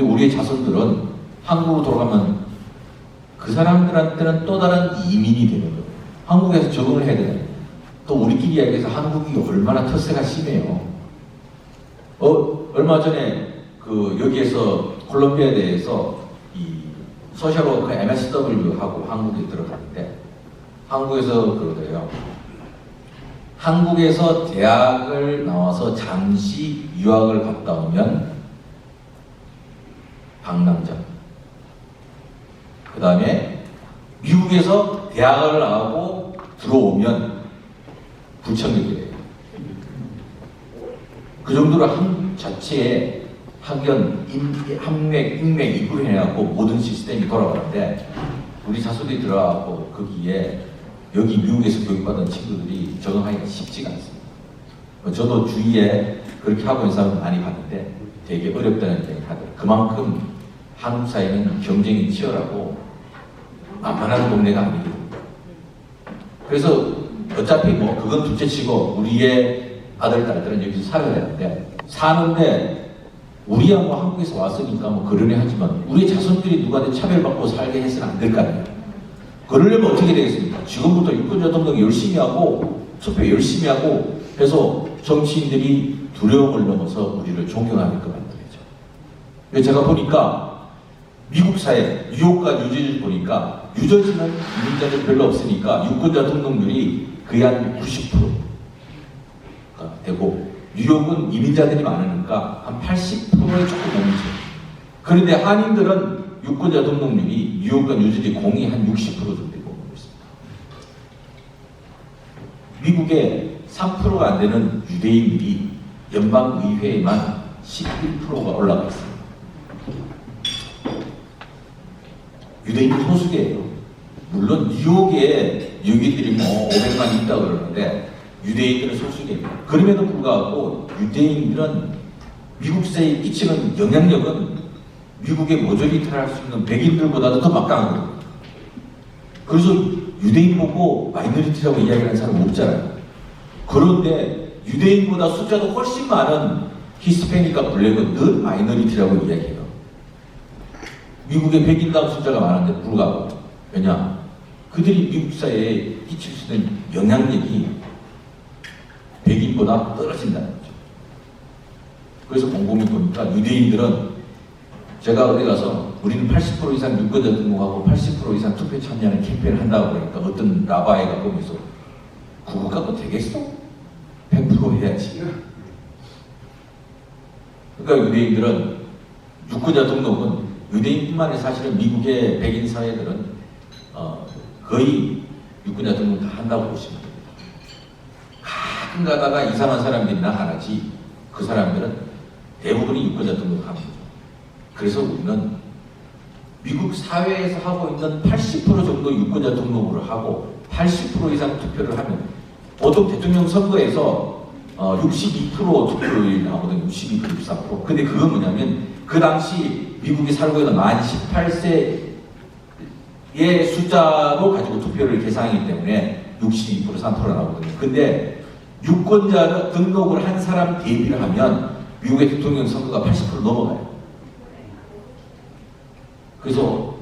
근데 우리의 자손들은 한국으로 돌아가면 그 사람들한테는 또 다른 이민이 되는 거예요. 한국에서 적응을 해야 되는 거예요. 또 우리끼리 이야기해서 한국이 얼마나 텃세가 심해요. 얼마 전에 여기에서 콜롬비아에 대해서 이 소셜워크 MSW하고 한국에 들어갔는데 한국에서 그러더래요. 한국에서 대학을 나와서 잠시 유학을 갔다 오면 방랑자. 그 다음에 미국에서 대학을 나오고 들어오면 불청객이래요. 그 정도로 한 자체의 학연, 인맥, 이끌어 해갖고 모든 시스템이 돌아가는데 우리 자손들이 들어가고 거기에 여기 미국에서 교육받은 친구들이 적응하기가 쉽지가 않습니다. 저도 주위에 그렇게 하고 있는 사람을 많이 봤는데 되게 어렵다는 얘기를 하더라고요. 그만큼 한국 사회는 경쟁이 치열하고 만만한 동네가 아니거든요. 그래서 어차피 뭐 그건 둘째치고 우리의 아들, 딸들은 여기서 살아야 되는데 사는데 우리야 뭐 한국에서 왔으니까 뭐 그러네 하지만 우리의 자손들이 누구한테 차별받고 살게 해서는 안 될 거 아니에요. 그러려면 어떻게 되겠습니까? 지금부터 유권자 등록 열심히 하고 투표 열심히 하고 해서 정치인들이 두려움을 넘어서 우리를 존경하게끔 만들어야죠. 제가 보니까 미국 사회, 뉴욕과 뉴저지를 보니까 뉴저지는 이민자들이 별로 없으니까 유권자 등록률이 거의 한 90%가 되고 뉴욕은 이민자들이 많으니까 한 80%에 조금 넘죠. 그런데 한인들은 유권자 등록률이 뉴욕과 뉴저지 공이 한 60% 정도 되고 있습니다. 미국에 3%가 안 되는 유대인들이 연방의회에만 11%가 올라가 있습니다. 유대인이 소수계예요. 물론 뉴욕에 유대인들이 뭐 500만 있다고 그러는데 유대인들은 소수계입니다. 그럼에도 불구하고 유대인들은 미국 사회에 끼치는 영향력은 미국의 모조리티를 할 수 있는 백인들보다도 더 막강하거든요. 그래서 유대인 보고 마이너리티라고 이야기하는 사람 없잖아요. 그런데 유대인보다 숫자도 훨씬 많은 히스패닉과 블랙은 늘 마이너리티라고 이야기해요. 미국의 백인당 숫자가 많은데 불구하고 왜냐? 그들이 미국 사회에 끼칠 수 있는 영향력이 백인보다 떨어진다는 거죠. 그래서 곰곰이 보니까 유대인들은 제가 어디 가서 우리는 80% 이상 유권자 등록하고 80% 이상 투표 참여하는 캠페인을 한다고 그러니까 어떤 라바이가 거기서 그거 갖고 되겠어? 100% 해야지. 그러니까 유대인들은 유권자 등록은 유대인뿐만 아니라 사실은 미국의 백인 사회들은 거의 유권자 등록 다 한다고 보시면 됩니다. 가끔 가다가 이상한 사람들이 나타나지 그 사람들은 대부분이 유권자 등록을 하는 거죠. 그래서 우리는 미국 사회에서 하고 있는 80% 정도 유권자 등록을 하고 80% 이상 투표를 하면 보통 대통령 선거에서 62% 투표율이 나오거든요. 62%, 64%. 근데 그건 뭐냐면 그 당시 미국이 살고 있는 만 18세의 숫자로 가지고 투표를 계산하기 때문에 62%, 3%가 나오거든요. 근데 유권자 등록을 한 사람 대비를 하면 미국의 대통령 선거가 80% 넘어가요. 그래서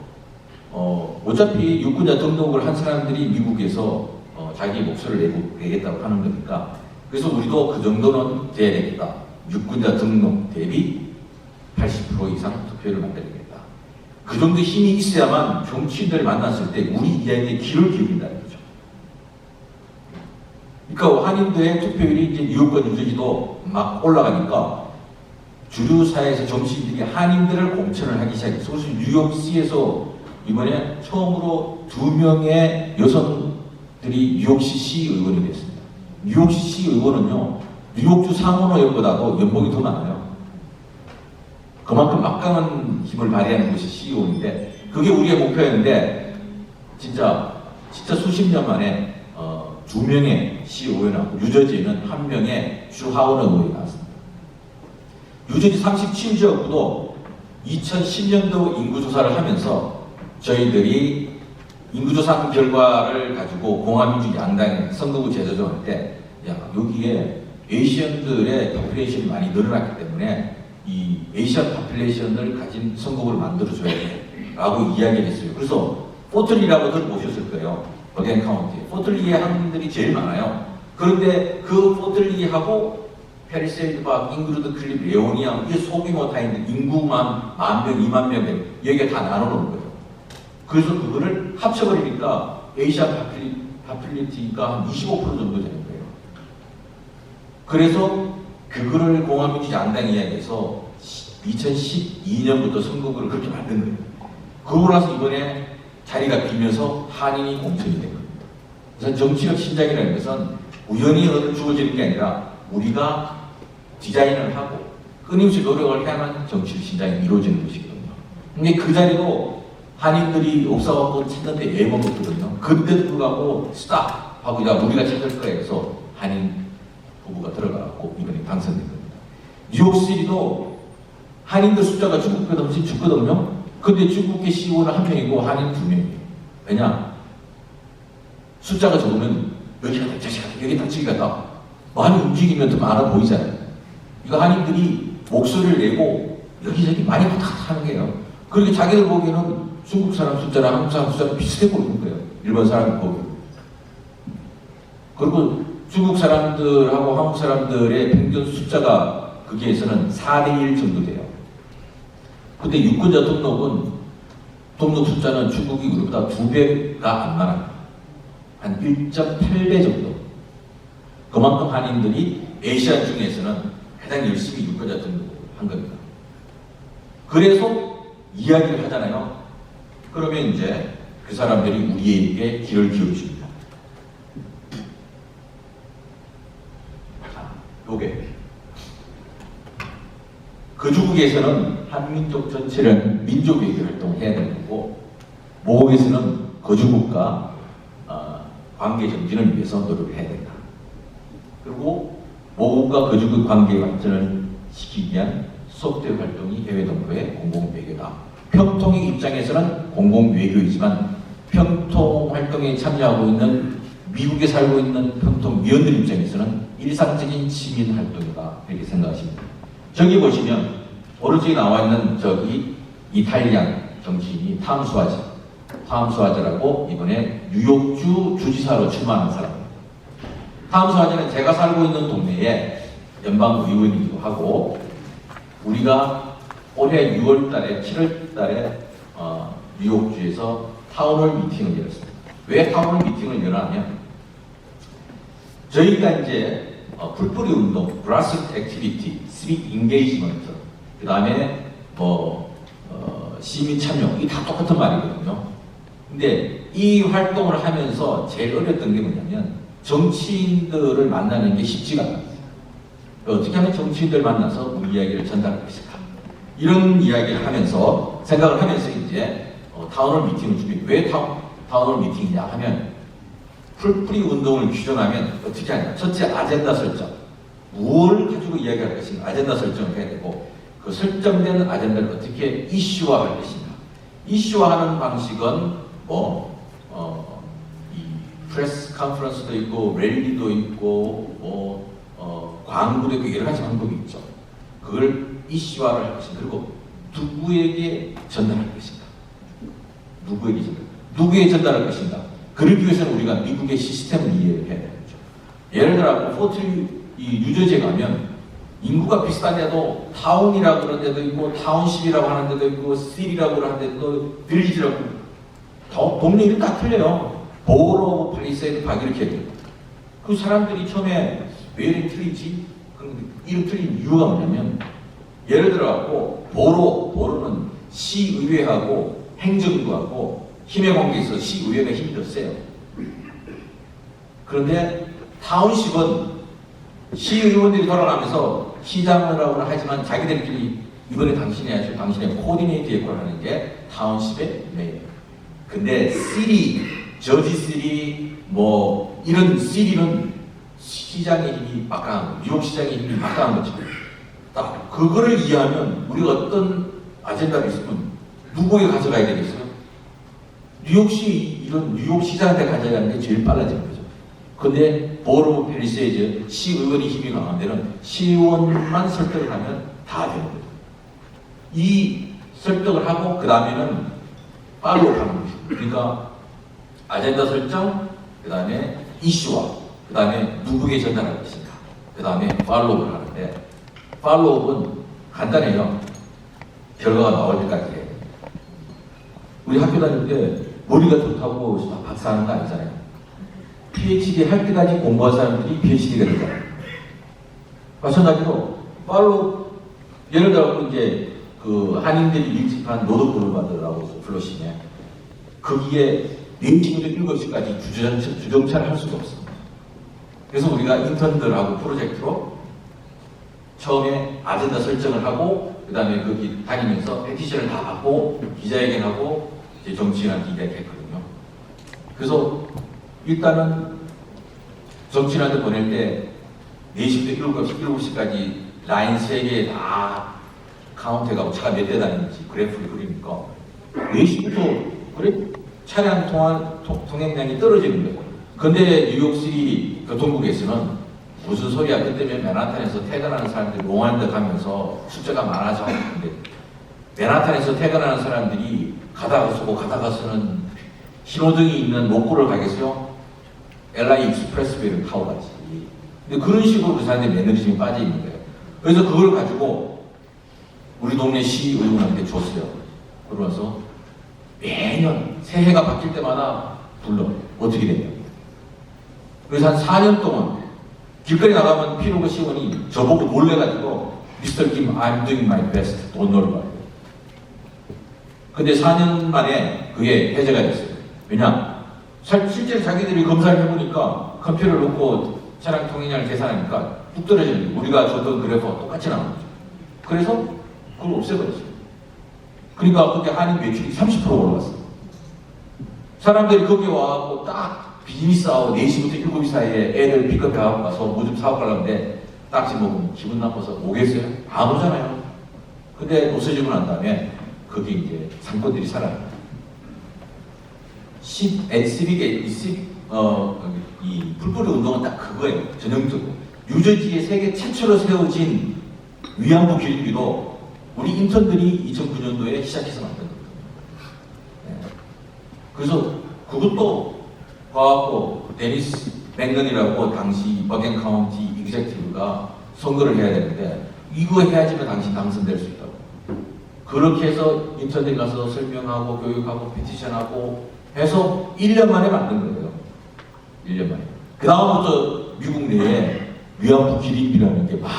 어차피 유권자 등록을 한 사람들이 미국에서 자기 목소리를 내겠다고 하는 거니까 그래서 우리도 그 정도는 돼야 되겠다. 유권자 등록 대비 80% 이상 투표를 만들어야겠다. 그 정도 힘이 있어야만 정치인들을 만났을 때 우리 이야기에 귀를 기울인다는 거죠. 그러니까 한인들의 투표율이 이제 뉴욕과 뉴저지도 막 올라가니까 주류 사회에서 정치인들이 한인들을 공천을 하기 시작했어요. 그래서 뉴욕시에서 이번에 처음으로 2명의 여성들이 뉴욕시 시의원이 됐습니다. 뉴욕시 시의원은요, 뉴욕주 상원의원보다도 연봉이 더 많아요. 그만큼 막강한 힘을 발휘하는 것이 시의원인데, 그게 우리의 목표였는데, 진짜 수십 년 만에 2명의 시의원하고 뉴저지에는 1명의 주 하원 의원이 나왔습니다. 뉴저지 37지역구도 2010년도 인구조사를 하면서 저희들이 인구조사 결과를 가지고 공화민주 양당의 선거구 제조정할 때, 야, 여기에 에이시언들의 포퓰레이션이 많이 늘어났기 때문에 이 에이시안 파퓰레이션을 가진 선곡을 만들어줘야 돼라고 이야기를 했어요. 그래서 포틀리라고 들어보셨을 거예요. 버겐 카운티에. 포틀리의 한민들이 제일 많아요. 그런데 그 포틀리하고 페리세이드박, 잉그루드 클립, 레오니아, 이게 소규모 타인들 인구만 10,000명, 20,000명 여기에 다 나눠놓은 거예요. 그래서 그거를 합쳐버리니까 에이시안 파퓰리티가 한 25% 정도 되는 거예요. 그래서 그거를 공화민주주의 양당이 이야기해서 2012년부터 선거구를 그렇게 만든 거예요. 그러고 나서 이번에 자리가 비면서 한인이 공천이 된 겁니다. 그래서 정치적 신장이라는 것은 우연히 주어지는 게 아니라 우리가 디자인을 하고 끊임없이 노력을 해야만 정치적 신장이 이루어지는 것이거든요. 근데 그 자리도 한인들이 없어갖고 찾는데 애먹었거든요. 그때도 불구하고 스탑 하고 이제 우리가 찾을 거야 해서 한인 후보가 들어가고 이번에 당선된 겁니다. 뉴욕시티도 한인들 숫자가 중국보다 훨씬 적거든요. 근데 중국계 CEO는 1명이고 한인 2명이에요. 왜냐? 숫자가 적으면 여기가 더 저기가 여기 저기가 더 많이 움직이면 더 많아 보이잖아요. 이거 한인들이 목소리를 내고 여기저기 많이 왔다 갔다 하는 거예요. 그렇게 자기들 보기에는 중국 사람 숫자랑 한국 사람 숫자랑 비슷해 보이는 거예요. 일본 사람 보기에는. 그리고 중국 사람들하고 한국 사람들의 평균 숫자가 거기에서는 4대1 정도 돼요. 근데 유권자 등록 숫자는 중국이 우리보다 2배가 안 많아요. 한 1.8배 정도. 그만큼 한인들이 아시아 중에서는 가장 열심히 유권자 등록을 한 겁니다. 그래서 이야기를 하잖아요. 그러면 이제 그 사람들이 우리에게 귀를 기울여줍니다. 자, 요게 거주국에서는 한민족 전체를 민족외교 활동을 해야 되는 거고, 모국에서는 거주국과 관계 정진을 위해서 노력을 해야 된다. 그리고 모국과 거주국 관계 발전을 시키기 위한 소프트웨어 활동이 해외 동포의 공공외교다. 평통의 입장에서는 공공외교이지만 평통 활동에 참여하고 있는 미국에 살고 있는 평통위원들 입장에서는 일상적인 시민 활동이다. 이렇게 생각하십니다. 저기 보시면 오른쪽에 나와 있는 저기 이탈리안 정치인이 탐스와즈라고 이번에 뉴욕주 주지사로 출마하는 사람입니다. 탐스와즈는 제가 살고 있는 동네에 연방의원이기도 하고, 우리가 올해 6월달에 7월달에 뉴욕주에서 타운홀 미팅을 열었습니다. 왜 타운홀 미팅을 열었냐면 저희가 이제 풀뿌리 운동, grassroots activity, civic engagement, 그 다음에 시민 참여, 이게 다 똑같은 말이거든요. 근데 이 활동을 하면서 제일 어렸던 게 뭐냐면 정치인들을 만나는 게 쉽지가 않아요. 어떻게 하면 정치인들 만나서 우리 이야기를 전달할 것인가. 이런 이야기를 하면서, 생각을 하면서 이제 타운홀 미팅을 준비. 왜 타운홀 미팅이냐 하면 풀뿌리 운동을 규정하면 어떻게 하냐. 첫째, 아젠다 설정. 무엇을 가지고 이야기할 것인가. 아젠다 설정을 해야 되고, 그 설정된 아젠다를 어떻게 이슈화할 것인가. 이슈화하는 방식은 이 프레스 컨퍼런스도 있고, 랠리도 있고, 광고도 있고, 여러 가지 방법이 있죠. 그걸 이슈화를 할 것인가. 그리고 누구에게 전달할 것인가. 누구에게 전달할 것인가. 그러기 위해서는 우리가 미국의 시스템을 이해를 해야 되죠. 예를 들어 이 뉴저지에 가면 인구가 비슷한데도 타운이라고 그러는 데도 있고, 타운십이라고 하는 데도 있고, 시리라고 하는 데도, 빌리지라고, 동네 이름 다 틀려요. 보로, 팔리세이드, 박 이렇게 해요. 그 사람들이 처음에 왜 이렇게 틀리지? 이름 틀린 이유가 뭐냐면, 예를 들어갖고 보로는 시의회하고 행정부하고 힘의 관계에 있어서 시의회가 힘이 더 세요. 그런데 타운십은 시의원들이 돌아가면서 시장을 하고 하지만 자기들끼리 이번에 당신이 해야죠. 당신의 코디네이터 역할을 하는 게 타운십의 메이요. 근데 시리, 저지시리, 이런 시리는 시장의 힘이 막강한 거, 뉴욕 시장의 힘이 막강한 거죠. 딱 그거를 이해하면 우리가 어떤 아젠다가 있으면 누구에게 가져가야 되겠어요? 뉴욕시, 이런 뉴욕 시장한테 가져가는 게 제일 빨라지는 거죠. 근데 보로 펠리세이즈 시의원이 힘이 강한 데는 시의원만 설득을 하면 다 되는 거죠. 이 설득을 하고 그 다음에는 팔로우를 하는 거죠. 그러니까 아젠다 설정, 그 다음에 이슈화, 그 다음에 누구에게 전달할 것인가, 그 다음에 팔로우를 하는데 팔로우는 간단해요. 결과가 나올 때까지 해요. 우리 학교 다닐 때 머리가 좋다고 박사하는 거 아니잖아요. PhD 할 때까지 공부한 사람들이 PhD가 되잖아요. 마찬가지로 팔로우, 예를 들어 이제 그 한인들이 일찍한 노드북을 만들라고 불러시면 거기에 4시부터 7시까지 주정차를 할 수가 없습니다. 그래서 우리가 인턴들하고 프로젝트로 처음에 아젠다 설정을 하고 그 다음에 거기 다니면서 페티션을 다 받고 기자회견하고 이제 정치인한테 이야기했거든요. 그래서 일단은 정치인한테 보낼 때 4시부터 7시까지 라인 3개 다 카운트해가고 차가 몇 대 다니는지 그래프를 그리니까 4시부터 그래 차량 통행량이 떨어지는 거예요. 근데 뉴욕시티 교통국에서는 무슨 소리야, 그때면 맨하탄에서 퇴근하는 사람들이 롱아일랜드 가면서 숫자가 많아져. 근데 맨하탄에서 퇴근하는 사람들이 가다가 서고 가다가 서는 신호등이 있는 로컬을 가겠어요? LA 익스프레스웨이를 타고 가지. 근데 그런 식으로 그 사람들이 매너리즘이 빠져 있는 거예요. 그래서 그걸 가지고 우리 동네 시의원한테 줬어요. 그러면서 매년 새해가 바뀔 때마다 불러. 어떻게 되냐. 그래서 한 4년 동안 길거리 나가면 피로그 시의원이 저보고 놀래가지고 Mr. Kim, I'm doing my best. Don't worry about it. 근데 4년 만에 그게 해제가 됐어요. 왜냐? 실제로 자기들이 검사를 해보니까 컴퓨터를 놓고 차량 통행량을 계산하니까 뚝 떨어지는 거예요. 우리가 줬던 그래프와 똑같이 나오는 거죠. 그래서 그걸 없애버렸어요. 그러니까 그때 한인 매출이 30% 올라갔어요. 사람들이 거기 와서 딱 비즈니스하고 4시부터 7시 사이에 애들 픽업해가고 가서 뭐 좀 사고 가려는데 딱지 먹으면 기분 나빠서 오겠어요? 안 오잖아요. 근데 없어지고 난 다음에 거기 이제 상권들이 살아요. 이 풀뿌리 운동은 딱 그거예요. 전형적으로. 뉴저지에 세계 최초로 세워진 위안부 기립비도 우리 인턴들이 2009년도에 시작해서 만든 거예요. 네. 그래서 그것도 봐갖고 데니스 랭건이라고 당시 버겐 카운티 이그젝티브가 선거를 해야 되는데 이거 해야지만 당신 당선될 수 있다고. 그렇게 해서 인턴들이 가서 설명하고 교육하고 페티션하고 해서 1년 만에 만든 거예요. 1년 만에. 그 다음부터 미국 내에 위안부 기린비라는 게 막.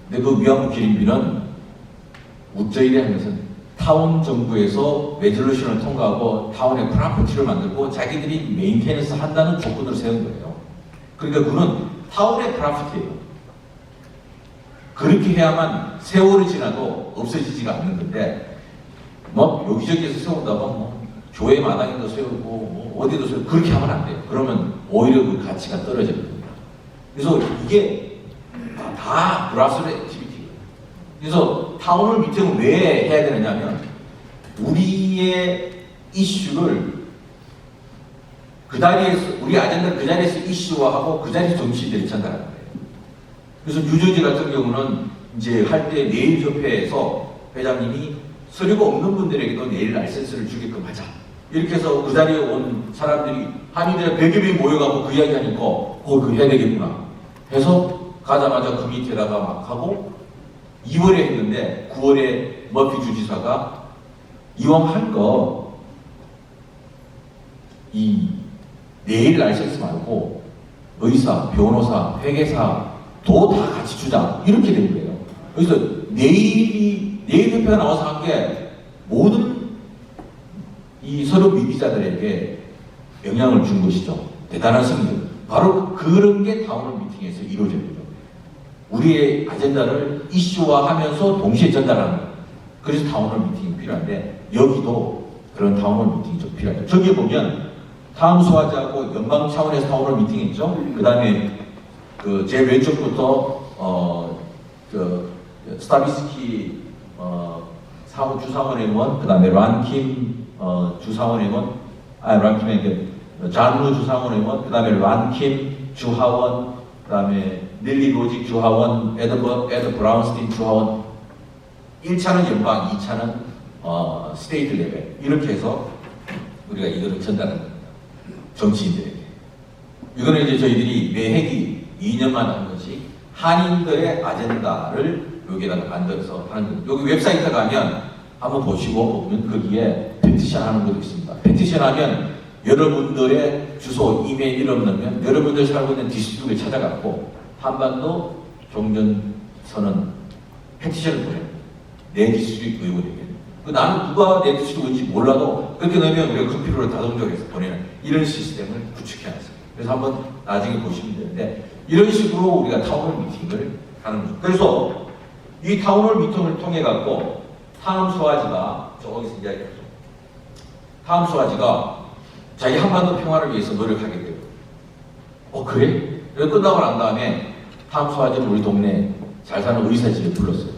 근데 그 위안부 기린비는 우쩌이리 하면서 타운 정부에서 레졸루션을 통과하고 타운의 프로퍼티를 만들고 자기들이 메인테너스 한다는 조건으로 세운 거예요. 그러니까 그거는 타운의 프로퍼티예요. 그렇게 해야만 세월이 지나도 없어지지가 않는 건데 뭐 여기저기에서 세운다고 뭐 교회 마당에도 세우고 뭐 어디도 세우고 그렇게 하면 안 돼요. 그러면 오히려 그 가치가 떨어져 버립니다. 그래서 이게 다 그라스루트 액티비티예요. 그래서 타운홀 미팅을 왜 해야 되느냐면 우리의 이슈를 그 자리에서 우리 아젠다를 그 자리에서 이슈화하고 그 자리에서 정치인들이 전달하는 거예요. 그래서 뉴저지 같은 경우는 이제 할 때 내일 협회에서 회장님이 서류가 없는 분들에게도 내일 라이센스를 주게끔 하자. 이렇게 해서 그 자리에 온 사람들이 한인들의 100여 명이 모여가고 그 이야기 하니까 그거 해야 되겠구나 해서 가자마자 그 밑에다가 막 하고 2월에 했는데 9월에 머피 주지사가 이왕 할 거 이 내일 라이센스 말고 의사, 변호사, 회계사도 다 같이 주자 이렇게 된 거예요. 그래서 내일 대표가 나와서 한 게 모든 이 서류 미비자들에게 영향을 준 것이죠. 대단한 승리. 바로 그런 게 타운홀 미팅에서 이루어진 거죠. 우리의 아젠다를 이슈화하면서 동시에 전달하는 거예요. 그래서 타운홀 미팅이 필요한데 여기도 그런 타운홀 미팅이 좀 필요하죠. 저기 보면 타운 소화자하고 연방 차원에서 타운홀 미팅 있죠. 그 다음에 그 제 왼쪽부터 스타비스키 주상원 의원, 그 다음에 란킴 주상원 의원, 란킴의 잔루 주상원 의원, 그 다음에 란킴 주하원, 그 다음에 닐리 로직 주하원, 에드 브라운스틴 주하원, 1차는 연방, 2차는 스테이트 레벨. 이렇게 해서 우리가 이거를 전달하는 겁니다. 정치인들에게. 이거는 이제 저희들이 매 회기 2년만 한 것이 한인들의 아젠다를 여기에다가 만들어서 하는 거예요. 여기 웹사이트 가면 한번 보시고 보면 거기에 페티션 하는 것도 있습니다. 페티션 하면 여러분들의 주소, 이메일 이름 넣으면 여러분들 살고 있는 디스트릭을 찾아가고 한반도 종전선언 페티션을 보내요. 내 디스트릭 의원에게. 나는 누가 내 디스트릭 의원인지 몰라도 그렇게 넣으면 우리가 컴퓨터로 자동적으로 보내는 이런 시스템을 구축해놨어요. 그래서 한번 나중에 보시면 되는데 이런 식으로 우리가 타운홀 미팅을 하는 거죠. 그래서 이 타운홀 미팅을 통해 갖고 타움 수아지가 저기서 이야기했죠. 타움 수아지가 자기 한반도 평화를 위해서 노력하게 돼요. 그래? 그래서 끝나고 난 다음에 타움 수아지는 우리 동네 잘 사는 의사집에 불렀어요.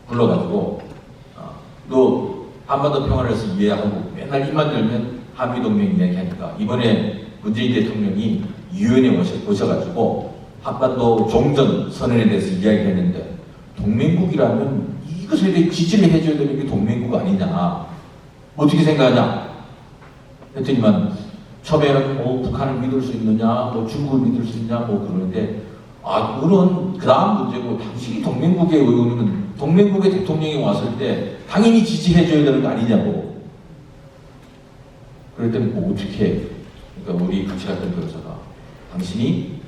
불러가지고 너 한반도 평화를 위해서 이해하고 맨날 입만 열면 한미동맹 이야기하니까 이번에 문재인 대통령이 유엔에 오셔가지고 한반도 종전 선언에 대해서 이야기를 했는데 동맹국이라면 이것에 대해 지지를 해줘야 되는 게 동맹국 아니냐. 어떻게 생각하냐. 했더니만 처음에는 북한을 믿을 수 있느냐, 중국을 믿을 수 있냐, 그러는데 그건 그 다음 문제고 당신이 동맹국의 의원이면 동맹국의 대통령이 왔을 때 당연히 지지해줘야 되는 거 아니냐고. 그럴 때는 어떻게 그러니까 우리 같이 갔던 변호사가 당신이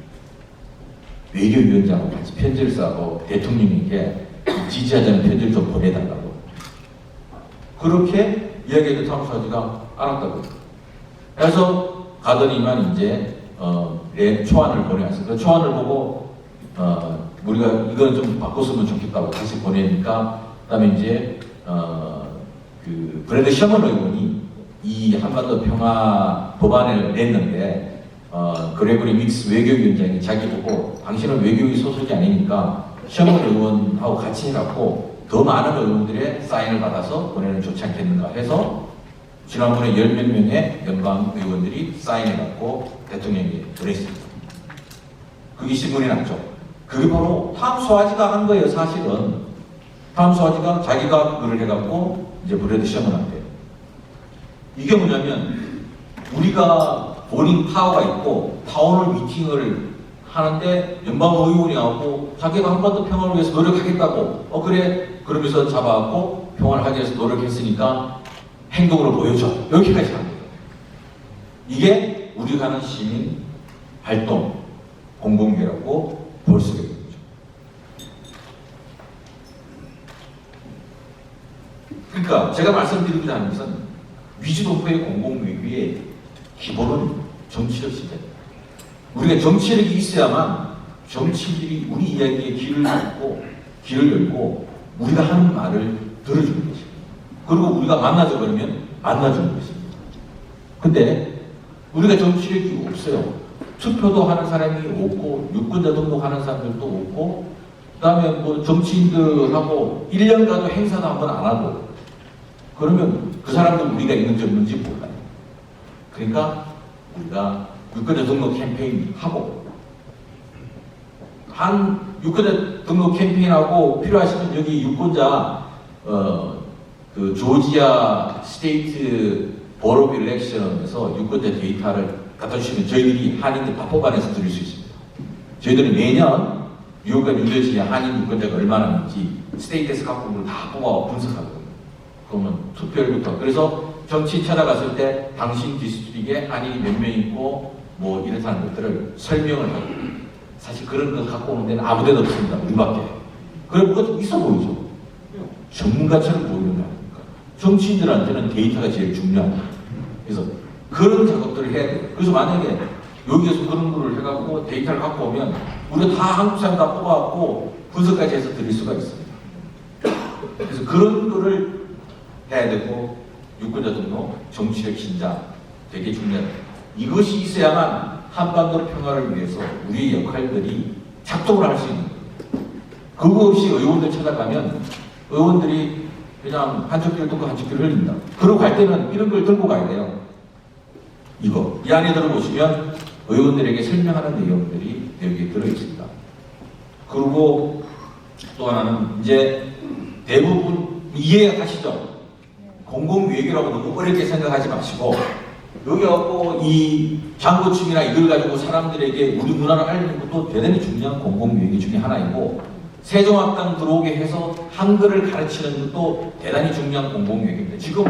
외교위원장하고 같이 편지를 써고 대통령에게 지지하자는 편지를 좀 보내달라고. 그렇게 이야기해도 타무사지가 알았다고. 그래서 가더니만 이제 초안을 보내왔어요. 그 초안을 보고 우리가 이거는 좀 바꿨으면 좋겠다고 다시 보내니까 그다음에 이제 그 브래드 셔먼 의원이 이 한반도 평화 법안을 냈는데 그레고리 믹스 외교위원장이 자기 보고 당신은 외교위 소속이 아니니까 셔먼 의원하고 같이 해갖고 더 많은 의원들의 사인을 받아서 보내는 좋지 않겠는가 해서 지난번에 10몇 명의 연방 의원들이 사인해갖고 대통령에게 보냈습니다. 그게 신문이 났죠. 그게 바로 탐수아지가 한 거예요. 사실은 탐수아지가 자기가 그걸 해갖고 이제 브래드 셔먼한테. 이게 뭐냐면 우리가 본인 파워가 있고 타운홀 미팅을 하는데 연방의원이 나오고 자기가 한반도 평화를 위해서 노력하겠다고 그래 그러면서 잡아갖고 평화를 하기 위해서 노력했으니까 행동으로 보여줘. 여기까지 하는 거예요. 이게 우리가 하는 시민 활동 공공개라고 볼 수가 있는 거죠. 그러니까 제가 말씀드리고자 하는 것은 위주도표의 공공외교의 기본은 정치력 시대입니다. 우리가 정치력이 있어야만 정치인들이 우리 이야기에 귀를 열고 우리가 하는 말을 들어주는 것입니다. 그리고 우리가 만나자 그러면 만나주는 것입니다. 근데 우리가 정치력이 없어요. 투표도 하는 사람이 없고 유권자 등록하는 사람들도 없고 그다음에 정치인들하고 1년 가도 행사도 한 번 안 하고 그러면 그 사람들 우리가 있는지 없는지 몰라요. 그러니까 우리가 유권자 등록 캠페인 하고 한 유권자 등록 캠페인하고 필요하시면 여기 유권자 그 조지아 스테이트 보로 오브 일렉션에서 유권자 데이터를 갖다 주시면 저희들이 한인들 밥법안에서 드릴 수 있습니다. 저희들은 매년 뉴욕과 뉴저지의 한인 유권자가 얼마나 있는지 스테이트에서 갖고 온 걸 다 뽑아 분석하거든요. 그러면 투표율부터. 그래서 정치 찾아갔을 때 당신 디스트릭에 한인이 몇 명 있고 이렇다는 것들을 설명을 하고 사실 그런 거 갖고 오는 데는 아무 데도 없습니다. 우리밖에. 그래 뭐가 있어 보이죠. 전문가처럼 보이는 거 아닙니까? 정치인들한테는 데이터가 제일 중요합니다. 그래서 그런 작업들을 해야 돼요. 그래서 만약에 여기에서 그런 거를 해갖고 데이터를 갖고 오면 우리가 다 한국 사람 다 뽑아갖고 분석까지 해서 드릴 수가 있습니다. 그래서 그런 거를 해야 되고 유권자 등록, 정치력 신장 되게 중요합니다. 이것이 있어야만 한반도 평화를 위해서 우리의 역할들이 작동을 할 수 있는 거예요. 그거 없이 의원들 찾아가면 의원들이 그냥 한쪽 귀를 뚫고 한쪽 귀를 흘립니다. 그러고 갈 때는 이런 걸 들고 가야 돼요. 이거. 이 안에 들어보시면 의원들에게 설명하는 내용들이 여기에 들어있습니다. 그리고 또 하나는 이제 대부분 이해하시죠? 공공외교라고 너무 어렵게 생각하지 마시고 여기 갖고 이 장고충이나 이걸 가지고 사람들에게 우리 문화를 알리는 것도 대단히 중요한 공공외교 중에 하나이고 세종학당 들어오게 해서 한글을 가르치는 것도 대단히 중요한 공공외교입니다. 지금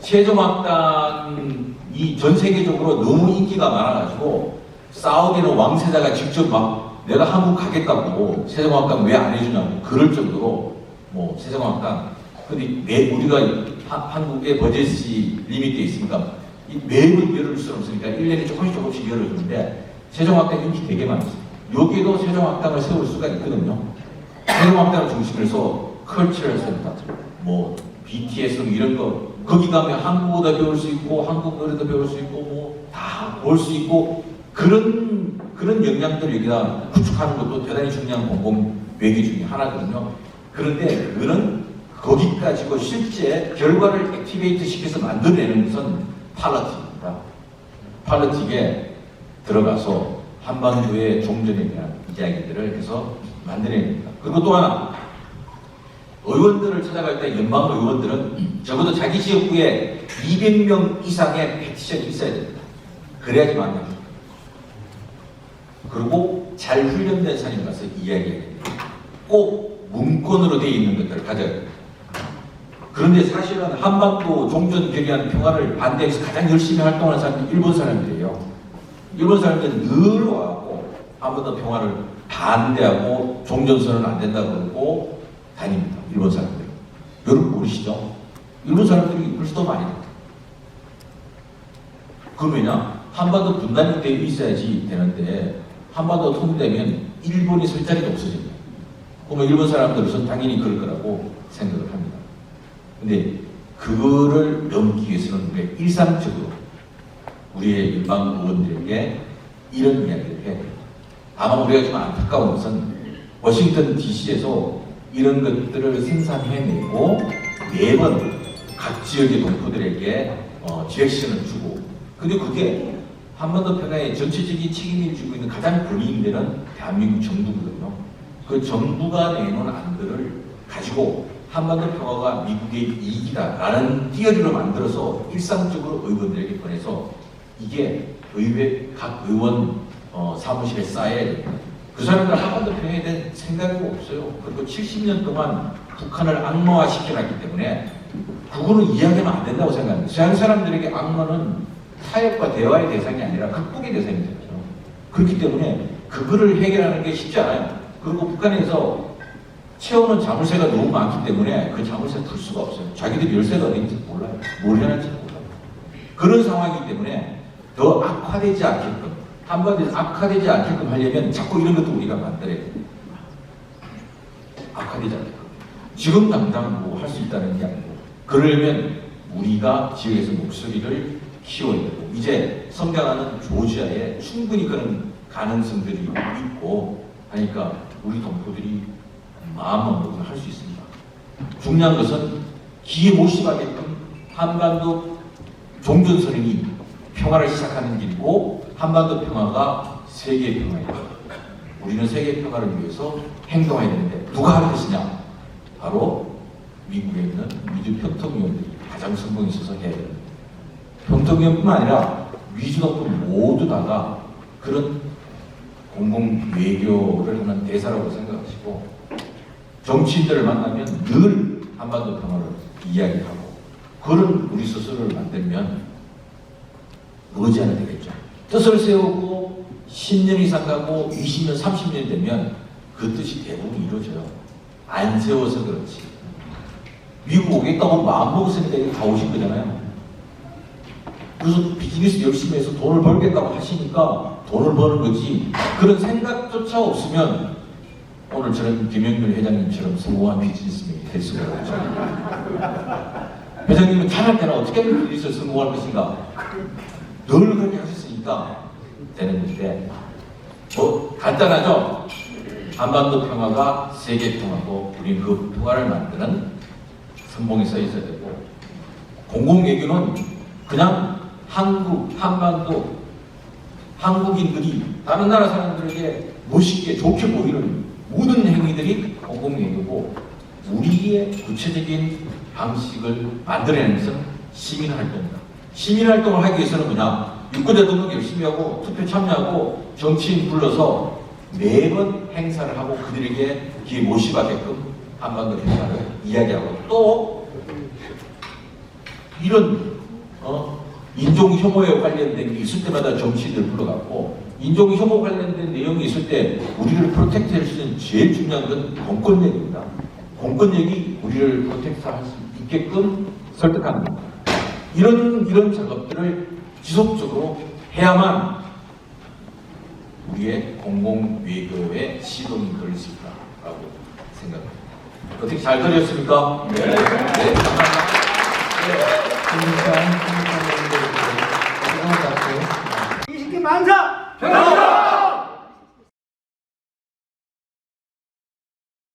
세종학당이 전 세계적으로 너무 인기가 많아가지고 사우디는 왕세자가 직접 막 내가 한국 가겠다고 세종학당 왜 안 해주냐고 그럴 정도로 뭐 세종학당 근데 우리가 한국의 버젯이 리밋되어 있으니까 매번 열을 수 없으니까 1년에 조금씩 열어주는데 세종학당 인기 되게 많았어요. 여기도 세종학당을 세울 수가 있거든요. 세종학당을 중심으로 해서 컬처럴 센터, 뭐 BTS 이런 거 거기 가면 한국어도 배울 수 있고 한국 노래도 배울 수 있고 뭐 다 볼 수 있고 그런 역량들을 여기다 구축하는 것도 대단히 중요한 공공 외교 중에 하나거든요. 그런데 그거는 거기까지고 실제 결과를 액티베이트 시켜서 만들어내는 것은 팔러틱입니다. 팔러틱에 들어가서 한반도의 종전에 대한 이야기들을 해서 만들어야 됩니다. 그리고 또 하나 의원들을 찾아갈 때 연방 의원들은 적어도 자기 지역구에 200명 이상의 패티션이 있어야 됩니다. 그래야지 만납니다. 그리고 잘 훈련된 사람이 가서 이야기해야 됩니다. 꼭 문건으로 되어 있는 것들을 가져야 됩니다. 그런데 사실은 한반도 종전 결의안 평화를 반대해서 가장 열심히 활동하는 사람들이 일본 사람들이에요. 일본 사람들은 늘 와갖고 한반도 평화를 반대하고 종전선언 안 된다고 그러고 다닙니다. 일본 사람들. 여러분 모르시죠? 일본 사람들이 훨씬 더 많이 됩니다. 그럼 왜냐? 한반도 분단이 되어 있어야지 되는데 한반도 통일되면 일본이 설 자리가 없어집니다. 그러면 일본 사람들은 당연히 그럴 거라고 생각을 합니다. 근데 그거를 넘기 위해서는 우리가 일상적으로 우리의 일반 의원들에게 이런 이야기를 해야 됩니다. 다만 우리가 좀 안타까운 것은 워싱턴 DC에서 이런 것들을 생산해내고 매번 각 지역의 동포들에게 디렉션을 주고 근데 그게 한반도 평화의 전체적인 책임을 지고 있는 가장 권위인 데는 대한민국 정부거든요. 그 정부가 내놓은 안들을 가지고 한반도 평화가 미국의 이익이다라는 티어리로 만들어서 일상적으로 의원들에게 보내서 이게 의회 각 의원 사무실에 쌓여야 됩니다. 그 사람들 한반도 평화에 대한 생각이 없어요. 그리고 70년 동안 북한을 악마화시켜놨기 때문에 그거는 이야기하면 안 된다고 생각합니다. 서양 사람들에게 악마는 타협과 대화의 대상이 아니라 극복의 대상이 되죠. 그렇기 때문에 그거를 해결하는 게 쉽지 않아요. 그리고 북한에서 채우는 자물쇠가 너무 많기 때문에 그 자물쇠 풀 수가 없어요. 자기들이 열쇠가 어딘지 몰라요. 뭘 해야 할지 몰라요. 그런 상황이기 때문에 더 악화되지 않게끔 한반도에서 악화되지 않게끔 하려면 자꾸 이런 것도 우리가 만들어야 돼요. 악화되지 않게끔. 지금 당장 뭐 할 수 있다는 게 아니고 그러려면 우리가 지역에서 목소리를 키워야 되고 이제 성장하는 조지아에 충분히 그런 가능성들이 있고 하니까 우리 동포들이 마음만 먹으면 할 수 있습니다. 중요한 것은 기회 모시하게끔 한반도 종전선언이 평화를 시작하는 길이고 한반도 평화가 세계의 평화이다. 우리는 세계의 평화를 위해서 행동해야 되는데 누가 하는 것이냐? 바로 미국에 있는 미주 평통위원들이 가장 성공이 있어서 해야 됩니다. 평통위원뿐만 아니라 미주노프 모두 다가 그런 공공 외교를 하는 대사라고 생각하시고 정치인들을 만나면 늘 한반도 평화를 이야기하고 그런 우리 스스로를 만들면 머지않아 되겠죠. 뜻을 세우고 10년 이상 가고 20년, 30년 되면 그 뜻이 대부분 이루어져요. 안 세워서 그렇지. 미국 오겠다고 마음먹었으니까 여기 다 오신 거잖아요. 그래서 비즈니스 열심히 해서 돈을 벌겠다고 하시니까 돈을 버는 거지. 그런 생각조차 없으면 오늘 저는 김영렬 회장님처럼 성공한 비즈니스맨이 될 수가 없죠. 회장님은 잘할 때는 어떻게 하면 비즈니스를 성공할 것인가? 늘 그렇게 하셨으니까 되는 건데 뭐 간단하죠? 한반도 평화가 세계 평화고 우리는 그 평화를 만드는 선봉에 서 있어야 되고 공공외교는 그냥 한국, 한반도 한국인들이 다른 나라 사람들에게 멋있게 좋게 보이는 모든 행위들이 공공외교고 우리의 구체적인 방식을 만들어내는 것은 시민활동이다. 시민활동을 하기 위해서는 뭐냐? 유권자 등록 열심히 하고 투표 참여하고 정치인 불러서 매번 행사를 하고 그들에게 귀에 못이 박게끔 한반도 행사를 이야기하고 또 이런 인종 혐오에 관련된 게 있을 때마다 정치인들 불러갖고 인종 혐오 관련된 내용이 있을 때 우리를 프로텍트 할 수 있는 제일 중요한 건 공권력입니다. 공권력이 우리를 프로텍트 할 수 있게끔 설득하는 겁니다. 이런 작업들을 지속적으로 해야만 우리의 공공외교의 시동이 걸릴 수 있다라고 생각합니다. 어떻게 잘 들렸습니까? 네. 네, 감사합니다. 만사!